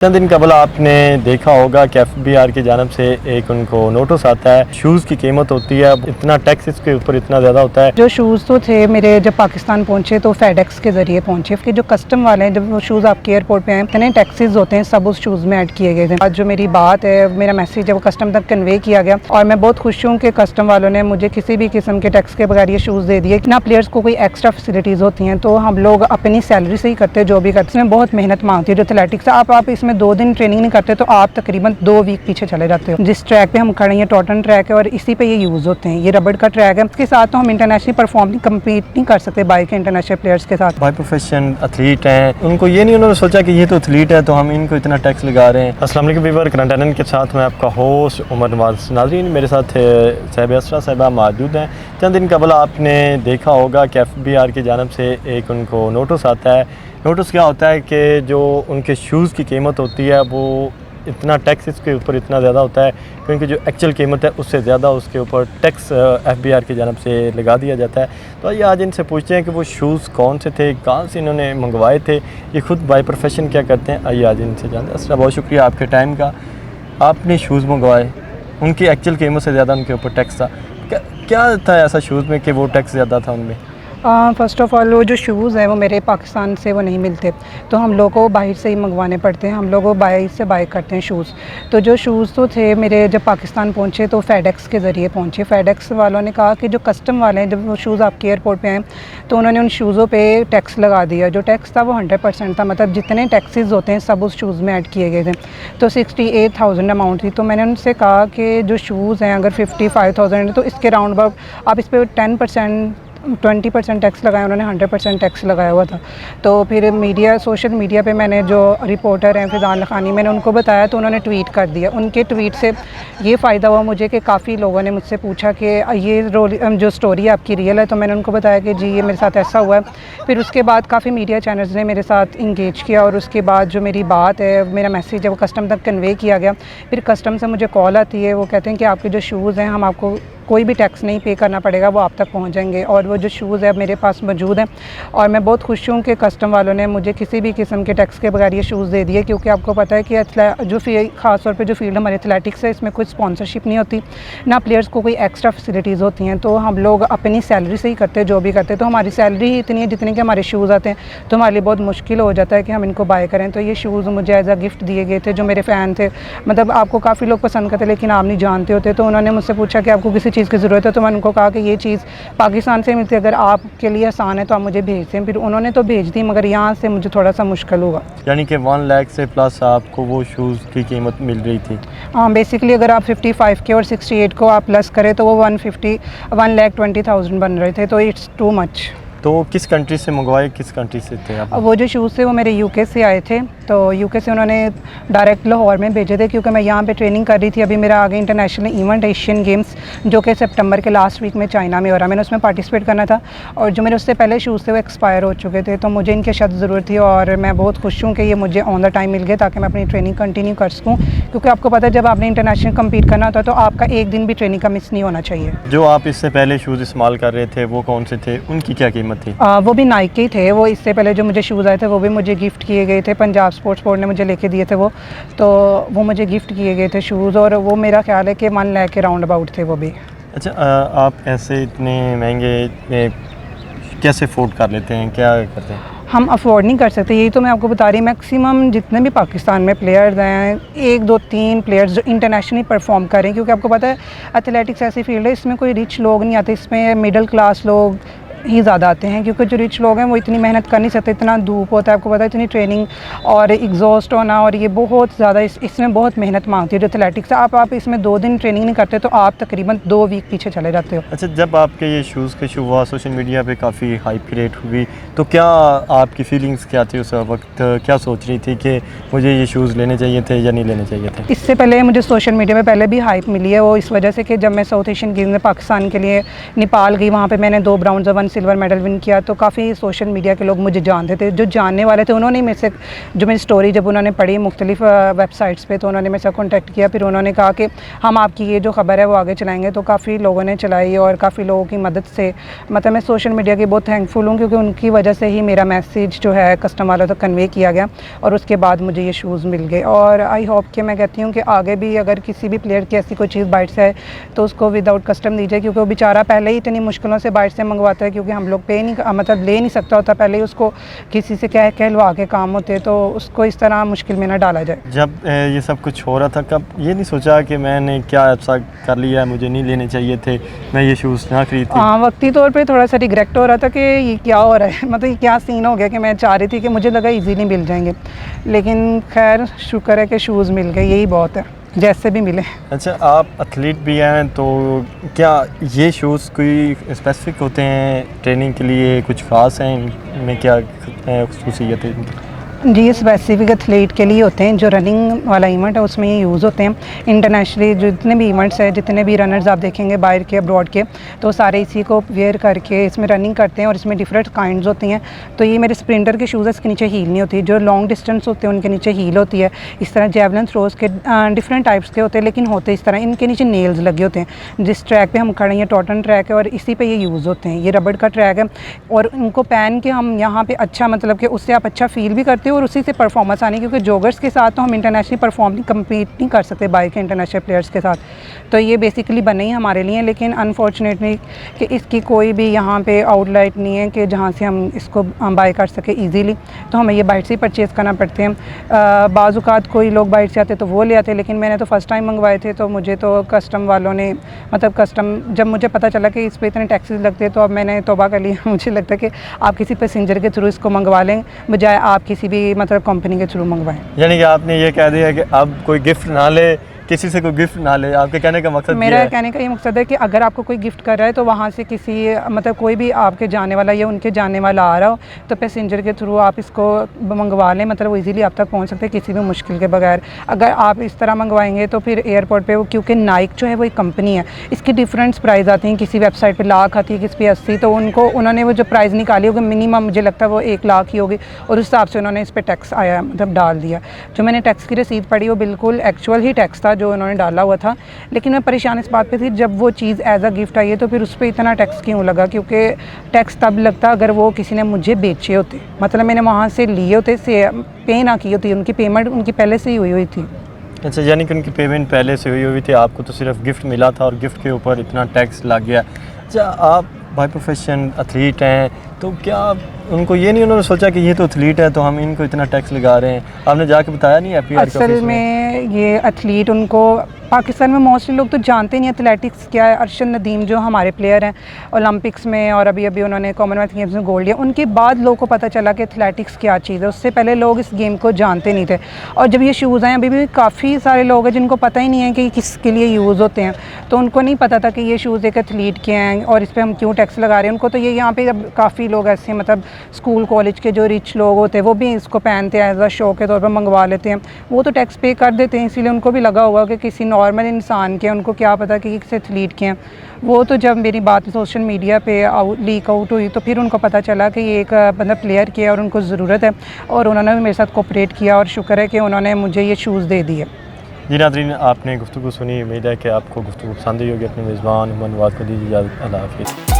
चंद दिन कबल आपने देखा होगा कि FBR की जानब से एक उनको नोटिस आता है। शूज़ की कीमत होती है, इतना टैक्स इसके ऊपर इतना ज़्यादा होता है। जो शूज़ तो थे मेरे जब पाकिस्तान पहुंचे तो फेडेक्स के ज़रिए पहुंचे कि जो कस्टम वाले हैं जब वो शूज़ आपके एयरपोर्ट पे आए इतने टैक्सेस होते हैं सब उस शूज़ में ऐड किए गए थे। आज जो मेरी बात है, मेरा मैसेज है वो कस्टम तक कन्वे किया गया और मैं बहुत खुश हूँ कि कस्टम वालों ने मुझे किसी भी किस्म के टैक्स के बगैर ये शूज़ दे दिए। ना प्लेयर्स को कोई एक्स्ट्रा फैसिलिटीज़ होती हैं तो हम लोग अपनी सैलरी से ही करते जो भी करते हैं। इसमें बहुत मेहनत मांगती है जो एथलेटिक्स आप इसमें 2 दिन ट्रेनिंग करते तो आप तकरीबन 2 वीक पीछे चले जाते हो। जिस ट्रैक पे हम खड़े हैं टॉटन ट्रैक है और इसी पे ये यूज़ होते हैं। ये रबड़ का ट्रैक है, इसके साथ तो हम इंटरनेशनल परफॉर्म कम्पीट नहीं कर सकते बाइक के इंटरनेशनल प्लेयर्स के साथ। बाई प्रोफेशन एथलीट हैं, उनको ये नहीं उन्होंने सोचा कि ये तो एथलीट है तो हम इनको इतना टैक्स लगा रहे हैं। अस्सलाम वालेकुम व्यूअर, करंट अफेयर्स के साथ मैं आपका होस्ट उमर नवाज। नाज़रीन, मेरे साथ साहिब असरा साहिबा मौजूद हैं। चंद दिन कबल आपने देखा होगा कि FBR की जानब से एक उनको नोटिस आता है। नोटिस क्या होता है कि जो उनके शूज़ की कीमत होती है वो इतना टैक्स इसके ऊपर इतना ज़्यादा होता है क्योंकि जो एक्चुअल कीमत है उससे ज़्यादा उसके ऊपर टैक्स FBR की जानब से लगा दिया जाता है। तो आइए आज इनसे पूछते हैं कि वो शूज़ कौन से थे, कहाँ से इन्होंने मंगवाए थे, ये खुद बाय प्रोफेशन क्या करते हैं। आइए आज इनसे जानते हैं। असरा, बहुत शुक्रिया आपके टाइम का। आपने शूज़ मंगवाए, उनकी एक्चुअल कीमत से ज़्यादा उनके ऊपर टैक्स था। क्या था ऐसा शूज़ में कि वो टैक्स ज़्यादा था उनमें? फ़र्स्ट ऑफ़ ऑल वो जो शूज़ हैं वो मेरे पाकिस्तान से वो नहीं मिलते तो हम लोग को बाहर से ही मंगवाने पड़ते हैं। हम लोग वो बाहर से बाय करते हैं शूज़। तो जो शूज़ तो थे मेरे जब पाकिस्तान पहुंचे तो फेडेक्स के ज़रिए पहुंचे। फेडेक्स वालों ने कहा कि जो कस्टम वाले हैं जब वो शूज़ आपके एयरपोर्ट पे आए तो उन्होंने उन शूज़ों पे टैक्स लगा दिया। जो टैक्स था वो 100% था, मतलब जितने टैक्सेस होते हैं सब उस शूज़ में ऐड किए गए थे। तो 68,000 अमाउंट थी। तो मैंने उनसे कहा कि जो शूज़ हैं अगर 55,000 है तो इसके राउंड अबाउट आप इस पर 20% टैक्स लगाया। उन्होंने 100% टैक्स लगाया हुआ था। तो फिर सोशल मीडिया पे मैंने जो रिपोर्टर हैं फिजान लखानी, मैंने उनको बताया तो उन्होंने ट्वीट कर दिया। उनके ट्वीट से ये फ़ायदा हुआ मुझे कि काफ़ी लोगों ने मुझसे पूछा कि ये जो स्टोरी आपकी रियल है। तो मैंने उनको बताया कि जी ये मेरे साथ ऐसा हुआ है। फिर उसके बाद काफ़ी मीडिया चैनल्स ने मेरे साथ इंगेज किया और उसके बाद जो मेरी बात है, मेरा मैसेज है वो कस्टम तक कन्वे किया गया। फिर कस्टम से मुझे कॉल आती है, वो कहते हैं कि आपके जो शूज़ हैं हम आपको कोई भी टैक्स नहीं पे करना पड़ेगा, वो आप तक पहुंच जाएंगे। और वो जो शूज़ है मेरे पास मौजूद हैं और मैं बहुत खुश हूँ कि कस्टम वालों ने मुझे किसी भी किस्म के टैक्स के बगैर ये शूज़ दे दिए। क्योंकि आपको पता है कि जो ख़ास तौर पे जो फील्ड हमारे एथलेटिक्स है इसमें कोई स्पॉन्सरशिप नहीं होती, ना प्लेयर्स को कोई एक्स्ट्रा फैसिलिटीज़ होती हैं। तो हम लोग अपनी सैलरी से ही करते जो भी करते। तो हमारी सैलरी ही इतनी है जितनी कि हमारे शूज़ आते हैं, तो हमारे लिए बहुत मुश्किल हो जाता है कि हम इनको बाय करें। तो ये शूज़ मुझे एज अ गिफ्ट दिए गए थे। जो मेरे फ़ैन थे, मतलब आपको काफ़ी लोग पसंद करते लेकिन आप नहीं जानते होते, तो उन्होंने मुझसे पूछा कि आपको किसी चीज़ की ज़रूरत है। तो मैंने उनको कहा कि ये चीज़ पाकिस्तान से मिलती है, अगर आपके लिए आसान है तो आप मुझे भेज दें। फिर उन्होंने तो भेज दी मगर यहाँ से मुझे थोड़ा सा मुश्किल हुआ। यानी कि 1 लाख से प्लस आपको वो शूज़ की कीमत मिल रही थी। हाँ, बेसिकली अगर आप 55 के और 68 को आप प्लस करें तो वो 1,20,000 बन रहे थे। तो इट्स टू मच। तो किस कंट्री से मंगवाए, किस कंट्री से थे आप? वो जो शूज़ थे वो मेरे UK से आए थे। तो UK से उन्होंने डायरेक्ट लाहौर में भेजे थे क्योंकि मैं यहाँ पे ट्रेनिंग कर रही थी। अभी मेरा आगे इंटरनेशनल इवेंट एशियन गेम्स जो कि सितंबर के लास्ट वीक में चाइना में हो रहा है, मैंने उसमें पार्टिसिपेट करना था। और जो मेरे उससे पहले शूज़ थे वो एक्सपायर हो चुके थे, तो मुझे इनके शर्त ज़रूरत थी और मैं बहुत खुश हूँ कि ये मुझे ऑन द टाइम मिल गए ताकि मैं अपनी ट्रेनिंग कंटिन्यू कर सकूँ। क्योंकि आपको पता है जब आपने इंटरनेशनल कम्पीट करना होता है तो आपका एक दिन भी ट्रेनिंग का मिस नहीं होना चाहिए। जो आप इससे पहले शूज़ इस्तेमाल कर रहे थे वो कौन से थे, उनकी क्या कीमत थी? वो भी नाइकी थे। वो इससे पहले जो मुझे शूज़ आए थे वो भी मुझे गिफ्ट किए गए थे। पंजाब स्पोर्ट्स बोर्ड ने मुझे लेके दिए थे वो, तो वो मुझे गिफ्ट किए गए थे शूज़ और वो मेरा ख्याल है कि 1 लाख के राउंड अबाउट थे वो भी। अच्छा, आप ऐसे इतने महंगे कैसे अफोर्ड कर लेते हैं, क्या करते हैं? हम अफोर्ड नहीं कर सकते, यही तो मैं आपको बता रही। मैक्सिमम जितने भी पाकिस्तान में प्लेयर्स हैं 1, 2, 3 प्लेयर्स जो इंटरनेशनली परफॉर्म करें। क्योंकि आपको पता है एथलेटिक्स ऐसी फील्ड है इसमें कोई रिच लोग नहीं आते, इसमें मिडिल क्लास लोग ही ज़्यादा आते हैं। क्योंकि जो रिच लोग हैं वो इतनी मेहनत कर नहीं सकते, इतना धूप होता है, आपको पता है इतनी ट्रेनिंग और एग्जॉस्ट होना, और ये बहुत ज़्यादा इसमें बहुत मेहनत मांगती है जो एथलेटिक्स। आप इसमें 2 दिन ट्रेनिंग नहीं करते तो आप तकरीबन 2 वीक पीछे चले जाते हो। अच्छा, जब आपके ये शूज़ के शू हुआ सोशल मीडिया पे काफ़ी हाइप क्रिएट हुई तो क्या आपकी फीलिंग्स क्या थी उस वक्त? क्या सोच रही थी कि मुझे ये शूज़ लेने चाहिए थे या नहीं लेने चाहिए थे? इससे पहले मुझे सोशल मीडिया में पहले भी हाइप मिली है, वो इस वजह से कि जब मैं साउथ एशियन गेम्स में पाकिस्तान के लिए नेपाल गई, वहाँ पे मैंने 2 ब्राउन्स और 1 सिल्वर मेडल विन किया, तो काफ़ी सोशल मीडिया के लोग मुझे जानते थे। जो जानने वाले थे उन्होंने मेरे से, जो मेरी स्टोरी जब उन्होंने पढ़ी मुख्तलिफ वेबसाइट्स पे, तो उन्होंने मेरे से कॉन्टैक्ट किया। फिर उन्होंने कहा कि हम आपकी ये जो ख़बर है वो आगे चलाएँगे। तो काफ़ी लोगों ने चलाई और काफ़ी लोगों की मदद से, मतलब मैं सोशल मीडिया की बहुत थैंकफुल हूँ, क्योंकि उनकी वजह से ही मेरा मैसेज जो है कस्टमर वालों तक कन्वे किया गया और उसके बाद मुझे ये शूज़ मिल गए। और आई होप कि मैं कहती हूँ कि आगे भी अगर किसी भी प्लेयर की ऐसी कोई चीज़ बाइट से आए तो उसको विदाउट कस्टम दीजिए, क्योंकि वो बेचारा पहले ही इतनी मुश्किलों से बाइट से मंगवाता है, क्योंकि हम लोग पे नहीं, मतलब ले नहीं सकता होता, पहले ही उसको किसी से कहलवा के काम होते, तो उसको इस तरह मुश्किल में ना डाला जाए। जब ये सब कुछ हो रहा था, कब ये नहीं सोचा कि मैंने क्या ऐसा कर लिया, मुझे नहीं लेने चाहिए थे, मैं ये शूज़ ना खरीदती? हाँ, वक्ती तौर पे थोड़ा सा रिग्रेट हो रहा था कि ये क्या हो रहा है, मतलब ये क्या सीन हो गया, कि मैं चाह रही थी कि मुझे लगा इजीली मिल जाएंगे, लेकिन खैर शुक्र है कि शूज़ मिल गए, यही बहुत है, जैसे भी मिले। अच्छा, आप एथलीट भी हैं, तो क्या ये शूज़ कोई स्पेसिफिक होते हैं ट्रेनिंग के लिए, कुछ ख़ास हैं, इनमें क्या ख़ुसूसियत है इनकी? जी, ये स्पेसिफिक एथलीट के लिए होते हैं। जो रनिंग वाला इवेंट है उसमें ये यूज़ होते हैं। इंटरनेशनली जितने भी इवेंट्स हैं, जितने भी रनर्स आप देखेंगे बाहर के, अब्रॉड के, तो सारे इसी को वेयर करके इसमें रनिंग करते हैं और इसमें डिफरेंट काइंड्स होती हैं। तो ये मेरे स्प्रिंटर के शूज़ है, इसके नीचे हील नहीं होती। जो लॉन्ग डिस्टेंस होते हैं उनके नीचे हील होती है। इस तरह जेवलिन थ्रोज़ के डिफरेंट टाइप्स के होते हैं, लेकिन होते इस तरह, इनके नीचे नेल्स लगे होते हैं। जिस ट्रैक पर हम खड़े हैं, टॉटन ट्रैक है और इसी पर ये यूज़ होते हैं। ये रबड़ का ट्रैक है और इनको पहन के हम यहाँ पर अच्छा, मतलब कि उससे आप अच्छा फील भी करते हो और उसी से परफॉर्मेंस आने, क्योंकि जॉगर्स के साथ तो हम इंटरनेशनली परफॉर्म नहीं, कम्पीट नहीं कर सकते बाइक के इंटरनेशनल प्लेयर्स के साथ। तो ये बेसिकली बने ही हमारे लिए, लेकिन अनफॉर्चुनेटली कि इसकी कोई भी यहाँ पे आउटलेट नहीं है कि जहाँ से हम इसको बाय कर सके इजीली, तो हमें ये बाइट से ही परचेज़ करना पड़ते हैं। बाज़-औक़ात कोई लोग बाइट से आते तो वो ले आते, लेकिन मैंने तो फ़र्स्ट टाइम मंगवाए थे, तो मुझे तो कस्टम वालों ने, मतलब कस्टम, जब मुझे पता चला कि इस पर इतने टैक्सेस लगते हैं, तो अब मैंने तौबा कर लिया। मुझे लगता है कि आप किसी पैसेंजर के थ्रू इसको मंगवा लें, बजाय आप किसी भी मतलब कंपनी के थ्रू मंगवाएं। यानी कि आपने ये कह दिया कि अब कोई गिफ्ट ना ले, किसी से कोई गिफ्ट ना ले, आपके कहने का मकसद मेरा कहने का ये मकसद है कि अगर आपको कोई गिफ्ट कर रहा है तो वहाँ से किसी, मतलब कोई भी आपके जाने वाला या उनके जाने वाला आ रहा हो, तो पैसेंजर के थ्रू आप इसको मंगवा लें, मतलब वो इजीली आप तक पहुँच सकते हैं किसी भी मुश्किल के बगैर। अगर आप इस तरह मंगवाएंगे तो फिर एयरपोर्ट पे, क्योंकि नाइक जो है वो एक कंपनी है, इसकी डिफरेंट प्राइस आती हैं, किसी वेबसाइट पर लाख आती है, किसी पे 80, तो उन्होंने वो जो प्राइस निकाली होगी मिनिमम मुझे लगता है वो 1 लाख ही होगी, और उस हिसाब से उन्होंने इस पर टैक्स आया, मतलब डाल दिया। जो मैंने टैक्स की रसीद पढ़ी वो बिल्कुल एक्चुअल ही टैक्स था जो उन्होंने डाला हुआ था, लेकिन मैं परेशान इस बात पे थी, जब वो चीज़ एज अ गिफ्ट आई है तो फिर उस पर इतना टैक्स क्यों लगा, क्योंकि टैक्स तब लगता अगर वो किसी ने मुझे बेचे होते, मतलब मैंने वहाँ से लिए होते, से पे ना की होती, उनकी पेमेंट उनकी पहले से ही हुई थी। अच्छा, यानी कि उनकी पेमेंट पहले से हुई थी, आपको तो सिर्फ गिफ्ट मिला था और गिफ्ट के ऊपर इतना टैक्स लग गया। अच्छा, आप बाय प्रोफेशन एथलीट हैं, तो क्या उनको ये नहीं उन्होंने सोचा कि ये तो एथलीट है तो हम इनको इतना टैक्स लगा रहे हैं? आपने जाके बताया नहीं FPR के असल में ये एथलीट, उनको पाकिस्तान में मोस्टली लोग तो जानते नहीं एथलेटिक्स क्या है। अरशद नदीम जो हमारे प्लेयर हैं ओलंपिक्स में, और अभी अभी उन्होंने कॉमनवेल्थ गेम्स में गोल्ड लिया, उनके बाद लोगों को पता चला कि एथलेटिक्स क्या चीज़ है। उससे पहले लोग इस गेम को जानते नहीं थे, और जब ये शूज़ आए, अभी भी काफ़ी सारे लोग हैं जिनको पता ही नहीं है कि किसके लिए यूज़ होते हैं, तो उनको नहीं पता था कि ये शूज़ एक एथलीट के हैं और इस पर हम क्यों टैक्स लगा रहे हैं। उनको तो ये यहाँ पे अब काफ़ी लोग ऐसे, मतलब स्कूल कॉलेज के जो रिच लोग होते हैं वो भी इसको पहनते हैं, एज अ शो के तौर पर मंगवा लेते हैं, वो तो टैक्स पे कर देते हैं, इसीलिए उनको भी लगा होगा कि किसी नॉर्मल इंसान के, उनको क्या पता कि किस एथलीट के हैं। वो तो जब मेरी बात सोशल मीडिया पे लीक आउट हुई तो फिर उनको पता चला कि ये एक मतलब प्लेयर की है और उनको ज़रूरत है, और उन्होंने भी मेरे साथ कोऑपरेट किया, और शुक्र है कि उन्होंने मुझे ये शूज़ दे दिए। जी नाज़रीन, आपने गुफ्तगू सुनी, उम्मीद है कि आपको गुफ्तगू पसंद आई होगी। अपने मेज़बान उमर नवाज़ को दीजिए इजाज़त। अल्लाह हाफ़िज़।